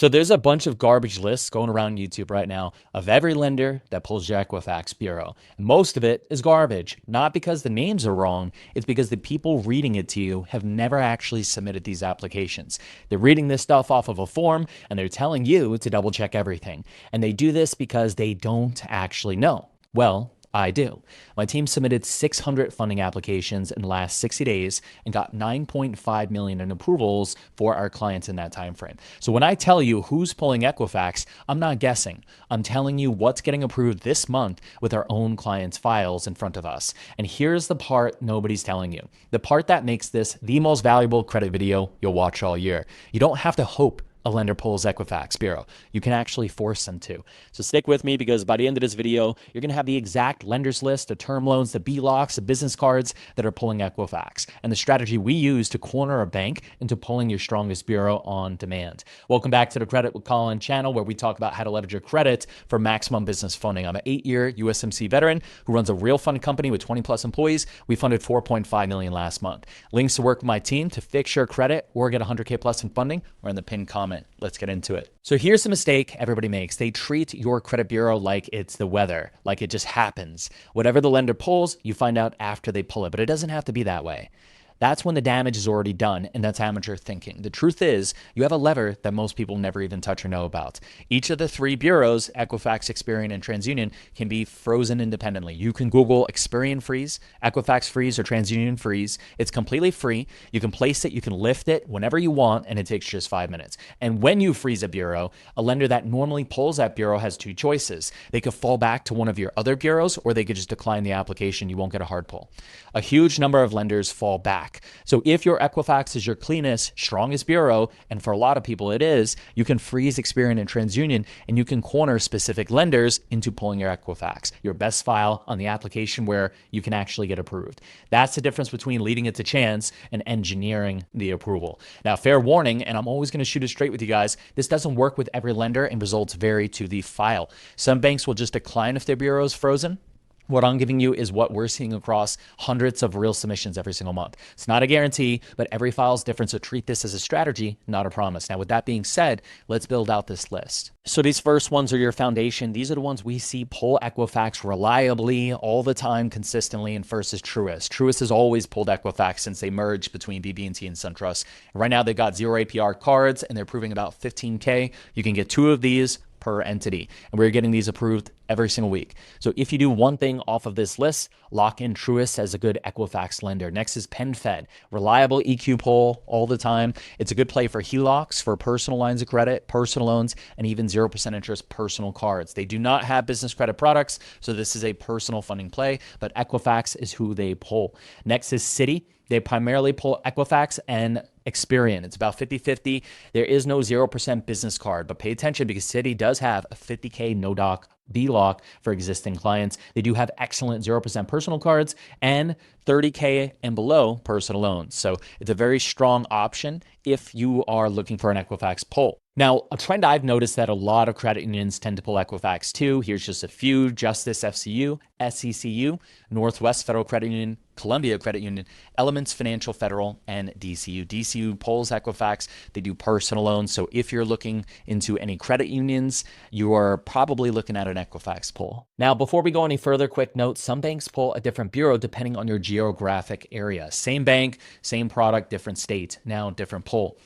So there's a bunch of garbage lists going around YouTube right now of every lender that pulls your Equifax bureau. Most of it is garbage, not because the names are wrong, it's because the people reading it to you have never actually submitted these applications. They're reading this stuff off of a form and they're telling you to double check everything. And they do this because they don't actually know. Well, I do. My team submitted 600 funding applications in the last 60 days and got 9.5 million in approvals for our clients in that time frame. So when I tell you who's pulling Equifax, I'm not guessing. I'm telling you what's getting approved this month with our own clients' files in front of us. And here's the part nobody's telling you. The part that makes this the most valuable credit video you'll watch all year. You don't have to hope a lender pulls Equifax bureau. You can actually force them to. So stick with me because by the end of this video, you're going to have the exact lenders list, the term loans, the B-locks, the business cards that are pulling Equifax, and the strategy we use to corner a bank into pulling your strongest bureau on demand. Welcome back to the Credit with Colin channel, where we talk about how to leverage your credit for maximum business funding. I'm an 8-year USMC veteran who runs a real fund company with 20 plus employees. We funded 4.5 million last month. Links to work with my team to fix your credit or get 100K plus in funding are in the pinned comment. Let's get into it. So here's the mistake everybody makes. They treat your credit bureau like it's the weather, like it just happens. Whatever the lender pulls, you find out after they pull it, but it doesn't have to be that way. That's when the damage is already done, and that's amateur thinking. The truth is, you have a lever that most people never even touch or know about. Each of the 3 bureaus, Equifax, Experian, and TransUnion, can be frozen independently. You can Google Experian freeze, Equifax freeze, or TransUnion freeze. It's completely free. You can place it, you can lift it whenever you want, and it takes just 5 minutes. And when you freeze a bureau, a lender that normally pulls that bureau has 2 choices. They could fall back to one of your other bureaus, or they could just decline the application. You won't get a hard pull. A huge number of lenders fall back. So if your Equifax is your cleanest, strongest bureau, and for a lot of people it is, you can freeze Experian and TransUnion, and you can corner specific lenders into pulling your Equifax, your best file on the application where you can actually get approved. That's the difference between leading it to chance and engineering the approval. Now, fair warning, and I'm always going to shoot it straight with you guys, this doesn't work with every lender and results vary to the file. Some banks will just decline if their bureau is frozen. What I'm giving you is what we're seeing across hundreds of real submissions every single month. It's not a guarantee, but every file is different, so treat this as a strategy, not a promise. Now, with that being said, let's build out this list. So these first ones are your foundation. These are the ones we see pull Equifax reliably, all the time, consistently, and first is Truist. Truist has always pulled Equifax since they merged between BB&T and SunTrust. Right now, they've got 0 APR cards, and they're approving about 15K. You can get 2 of these per entity, and we're getting these approved every single week. So if you do one thing off of this list, lock in Truist as a good Equifax lender. Next is PenFed, reliable EQ pull all the time. It's a good play for HELOCs, for personal lines of credit, personal loans, and even 0% interest personal cards. They do not have business credit products, so this is a personal funding play, but Equifax is who they pull. Next is Citi. They primarily pull Equifax and Experian. It's about 50-50. There is no 0% business card, but pay attention because Citi does have a 50K no-doc B-lock for existing clients. They do have excellent 0% personal cards and 30K and below personal loans. So it's a very strong option if you are looking for an Equifax pull. Now, a trend I've noticed that a lot of credit unions tend to pull Equifax too. Here's just a few: Justice FCU, SCCU, Northwest Federal Credit Union, Columbia Credit Union, Elements Financial Federal, and DCU. DCU pulls Equifax. They do personal loans. So if you're looking into any credit unions, you are probably looking at an Equifax pull. Now, before we go any further, quick note: some banks pull a different bureau depending on your geographic area. Same bank, same product, different state, now different pull.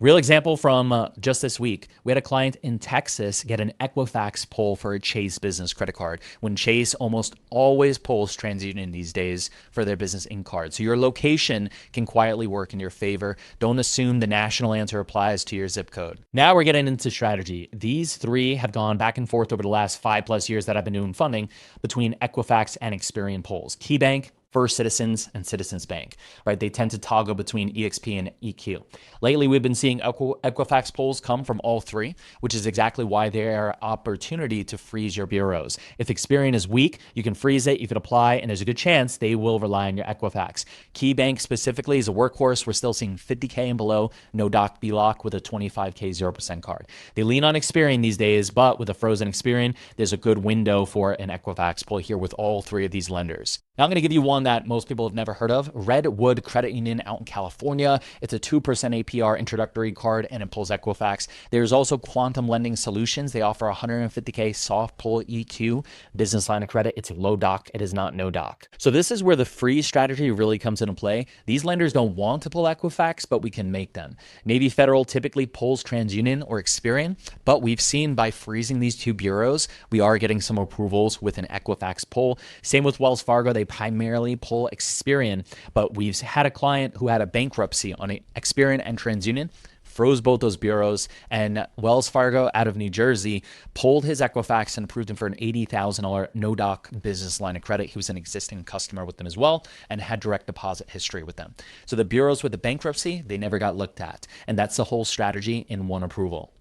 Real example from just this week. We had a client in Texas get an Equifax pull for a Chase business credit card, when Chase almost always pulls TransUnion these days for their business ink card. So your location can quietly work in your favor. Don't assume the national answer applies to your zip code. Now we're getting into strategy. These 3 have gone back and forth over the last 5+ years that I've been doing funding between Equifax and Experian pulls. KeyBank, First Citizens, and Citizens Bank, right? They tend to toggle between EXP and EQ. Lately, we've been seeing Equifax pulls come from all 3, which is exactly why there are opportunity to freeze your bureaus. If Experian is weak, you can freeze it, you can apply, and there's a good chance they will rely on your Equifax. KeyBank specifically is a workhorse. We're still seeing 50K and below, no doc B-lock with a 25K 0% card. They lean on Experian these days, but with a frozen Experian, there's a good window for an Equifax pull here with all 3 of these lenders. Now I'm going to give you one one that most people have never heard of, Redwood Credit Union out in California. It's a 2% APR introductory card and it pulls Equifax. There's also Quantum Lending Solutions. They offer 150K soft pull EQ business line of credit. It's low doc. It is not no doc. So this is where the freeze strategy really comes into play. These lenders don't want to pull Equifax, but we can make them. Navy Federal typically pulls TransUnion or Experian, but we've seen by freezing these two bureaus, we are getting some approvals with an Equifax pull. Same with Wells Fargo. They primarily pull Experian, but we've had a client who had a bankruptcy on Experian and TransUnion, froze both those bureaus, and Wells Fargo out of New Jersey pulled his Equifax and approved him for an $80,000 no-doc business line of credit. He was an existing customer with them as well and had direct deposit history with them. So the bureaus with the bankruptcy, they never got looked at. And that's the whole strategy in one approval.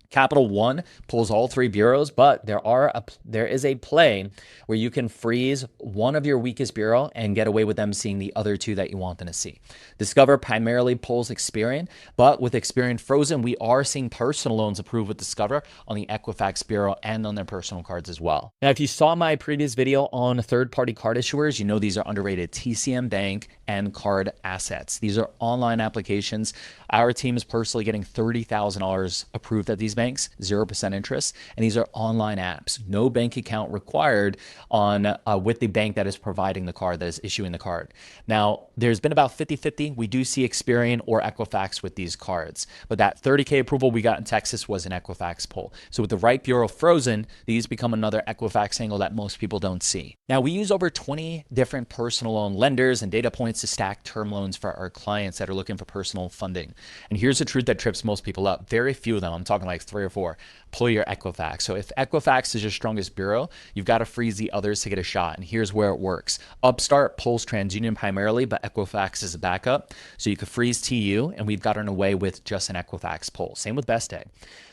Capital One pulls all three bureaus, but there is a play where you can freeze one of your weakest bureau and get away with them seeing the other two that you want them to see. Discover primarily pulls Experian, but with Experian frozen, we are seeing personal loans approved with Discover on the Equifax bureau and on their personal cards as well. Now, if you saw my previous video on third-party card issuers, you know these are underrated TCM Bank and Card Assets. These are online applications. Our team is personally getting $30,000 approved at these banks, 0% interest, and these are online apps. No bank account required on with the bank that is providing the card, that is issuing the card. Now, there's been about 50-50. We do see Experian or Equifax with these cards, but that 30K approval we got in Texas was an Equifax pull. So with the right bureau frozen, these become another Equifax angle that most people don't see. Now, we use over 20 different personal loan lenders and data points to stack term loans for our clients that are looking for personal funding. And here's the truth that trips most people up. Very few of them, I'm talking like 3 or 4, pull your Equifax. So if Equifax is your strongest bureau, you've got to freeze the others to get a shot. And here's where it works. Upstart pulls TransUnion primarily, but Equifax is a backup. So you could freeze TU, and we've gotten away with just an Equifax pull. Same with Best Egg.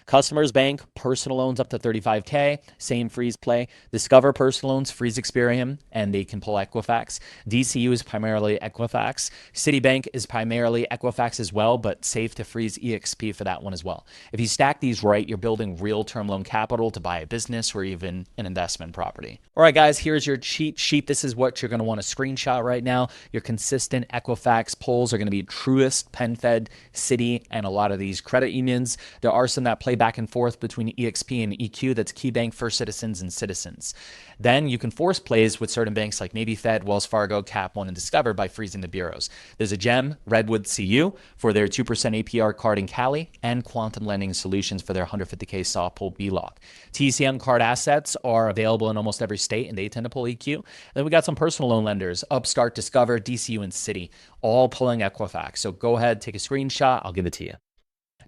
Customers Bank, personal loans up to 35K, same freeze play. Discover personal loans, freeze Experian, and they can pull Equifax. DCU is primarily Equifax. Citibank is primarily Equifax as well, but safe to freeze EXP for that one as well. If you stack these right, you're building real term loan capital to buy a business or even an investment property. All right, guys, here's your cheat sheet. This is what you're going to want to screenshot right now. Your consistent Equifax pulls are going to be Truist, PenFed, Citi, and a lot of these credit unions. There are some that play back and forth between EXP and EQ. That's KeyBank, First Citizens, and Citizens. Then you can force plays with certain banks like Navy Fed, Wells Fargo, Cap One, and Discover by freezing the bureaus. There's a gem, Redwood CU, for their 2% APR card in Cali, and Quantum Lending Solutions for their 150K soft pull BLOC. TCM Card Assets are available in almost every state, and they tend to pull EQ. Then we got some personal loan lenders, Upstart, Discover, DCU, and Citi, all pulling Equifax. So go ahead, take a screenshot. I'll give it to you.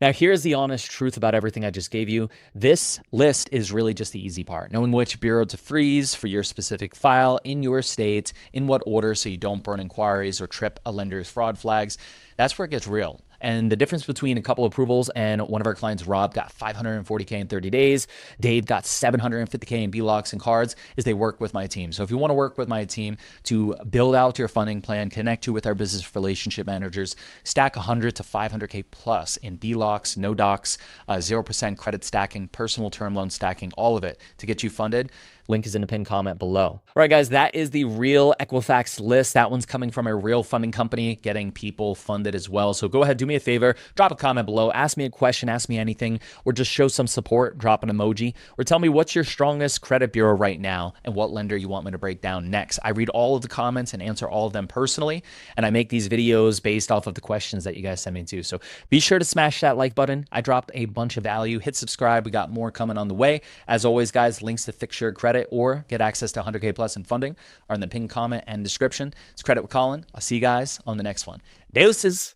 Now, here's the honest truth about everything I just gave you. This list is really just the easy part, knowing which bureau to freeze for your specific file in your state, in what order, so you don't burn inquiries or trip a lender's fraud flags. That's where it gets real. And the difference between a couple approvals and one of our clients, Rob, got 540K in 30 days. Dave got 750K in BLOCs and cards is they work with my team. So if you want to work with my team to build out your funding plan, connect you with our business relationship managers, stack 100 to 500K plus in BLOCs, no docs, 0% credit stacking, personal term loan stacking, all of it to get you funded. Link is in the pinned comment below. All right, guys, that is the real Equifax list. That one's coming from a real funding company, getting people funded as well. So go ahead, do me a favor, drop a comment below, ask me a question, ask me anything, or just show some support, drop an emoji, or tell me what's your strongest credit bureau right now and what lender you want me to break down next. I read all of the comments and answer all of them personally, and I make these videos based off of the questions that you guys send me too. So be sure to smash that like button. I dropped a bunch of value. Hit subscribe. We got more coming on the way. As always, guys, links to fix your credit or get access to 100K plus in funding are in the pinned comment and description. It's Credit with Colin. I'll see you guys on the next one. Deuces.